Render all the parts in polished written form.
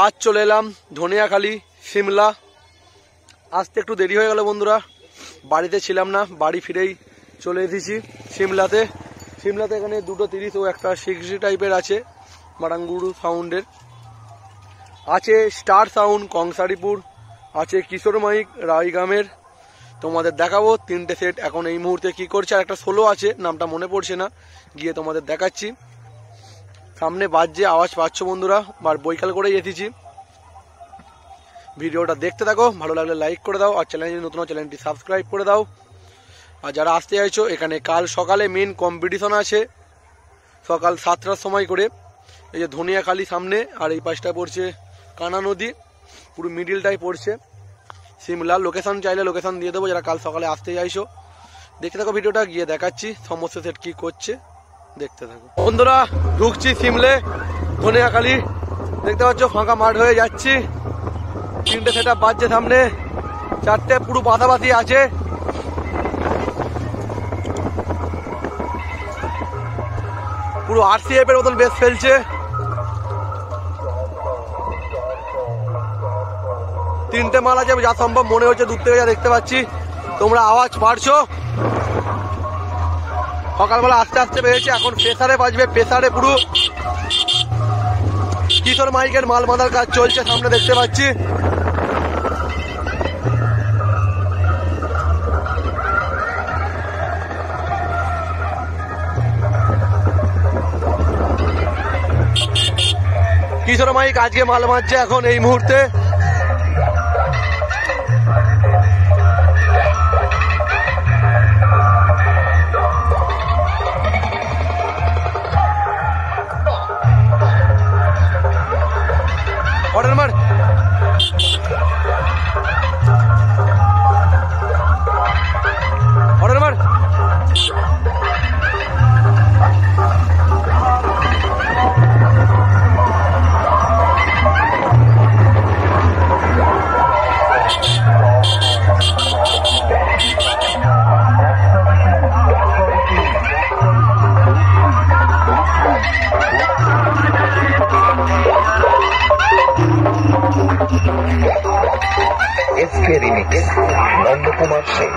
আজ চলে এলাম ধনিয়াখালী সিমলা। আসতে একটু দেরি হয়ে গেল বন্ধুরা, বাড়িতে ছিলাম না, বাড়ি ফিরেই চলে এসেছি সিমলাতে। এখানে 2:30 ও একটা 6G টাইপের আছে, মারাঙ্গুরু সাউন্ডের আছে, স্টার সাউন্ড কংসারিপুর আছে, কিশোর মাইক রায়গ্রামের। তোমাদের দেখাবো 3টে সেট এখন এই মুহূর্তে কি করছে, আর একটা সোলো আছে, নামটা মনে পড়ছে না, গিয়ে তোমাদের দেখাচ্ছি। সামনে বাজছে, আওয়াজ পাচ্ছ বন্ধুরা, আর বৈকাল করেই এসেছি। ভিডিওটা দেখতে থাকো, ভালো লাগলে লাইক করে দাও, আর চ্যানেল নতুন চ্যানেলটি সাবস্ক্রাইব করে দাও। আর যারা আসতে চাইছো, এখানে কাল সকালে মেন কম্পিটিশন আছে সকাল 7টার সময় করে। এই যে ধনিয়াখালী সামনে, আর এই পাশটা পড়ছে কানা নদী, পুরো মিডিলটাই পড়ছে সিমলা। লোকেশন চাইলে লোকেশন দিয়ে দেবো, যারা কাল সকালে আসতে চাইছো। দেখতে থাকো ভিডিওটা, গিয়ে দেখাচ্ছি সমস্ত সেট কি করছে, দেখতে থাকো বন্ধুরা। ঢুকছি সিমলে ধনিয়াখালী, দেখতে পাচ্ছ ফাঁকা মাঠ হয়ে যাচ্ছি। 3টে সেট আপ বাজছে সামনে, 4টে পুরো পাশাপাশি আছে। পুরো RCF এর মতন বেশ ফেলছে। 3টে মাল আছে, যা সম্ভব মনে হচ্ছে দূর থেকে যা দেখতে পাচ্ছি। তোমরা আওয়াজ পারছো, সকালবেলা আস্তে আস্তে বেড়েছে, এখন প্রেসারে বাজবে। প্রেসারে পুরো কিশোর মাইকের মাল বাঁধার কাজ চলছে, সামনে দেখতে পাচ্ছি। কিশোর মাইক আজকে মাল বাঁধছে এখন এই মুহূর্তে। অর্ডার মার, অর্ডার মার। इसके रिमिक्स नंद कुमार सिंह।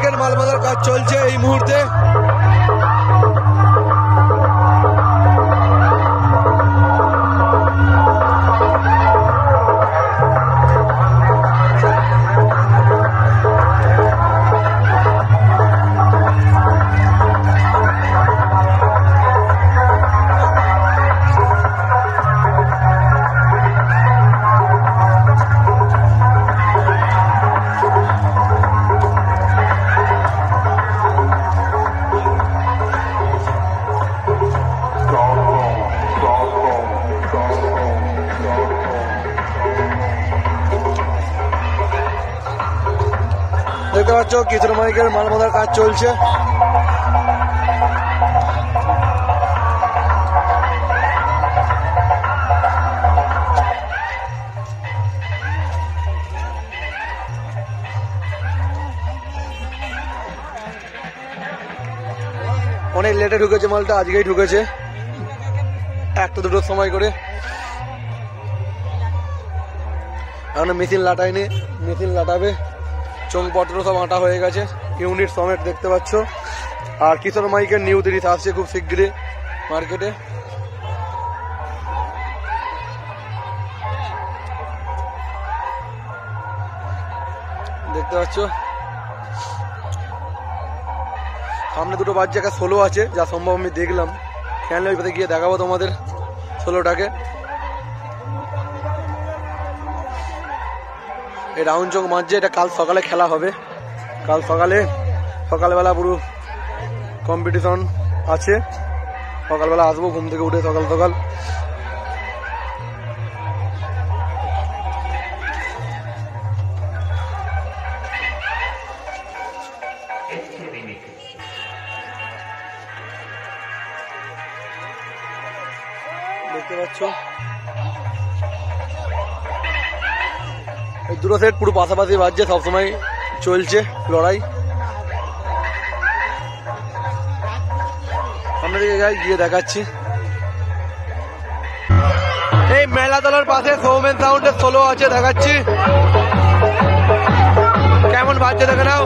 মাইকের মাল বাঁধার কাজ চলছে এই মুহূর্তে। দেখতে পাচ্ছ কিশোর মাইকের মাল বাঁধার কাজ চলছে। অনেক লেটে ঢুকেছে মালটা, আজকেই ঢুকেছে, একটা দুটোর সময় করে। এখন মেশিন লাটায়নি, মেশিন লাটাবে। চোঙপত্র সব আটা হয়ে গেছে, ইউনিট সমেত দেখতে পাচ্ছ। আর কিশোর মাইকের নিউ 30 আসছে খুব শীঘ্রই মার্কেটে। দেখতে পাচ্ছ সামনে দুটো বাজছে, একটা 16 আছে, যা সম্ভব আমি দেখলাম। খেয়ালে ওই পাশে গিয়ে দেখাবো তোমাদের 16টাকে। এই রাউন্ড চোখ মাঝে এটা কাল সকালে খেলা হবে। কাল সকালবেলা পুরো কম্পিটিশন আছে। সকালবেলা আসবো ঘুম থেকে উঠে সকাল সকাল। দেখতে পাচ্ছ এই দুটো সেট পুরো পাশাপাশি বাজছে, সবসময় চলছে লড়াই। সামনের দিকে যাই, গিয়ে দেখাচ্ছি। এই মেলাতলার পাশে সৌমেন সাউন্ডের 16 আছে, দেখাচ্ছি কেমন বাজছে দেখে নাও।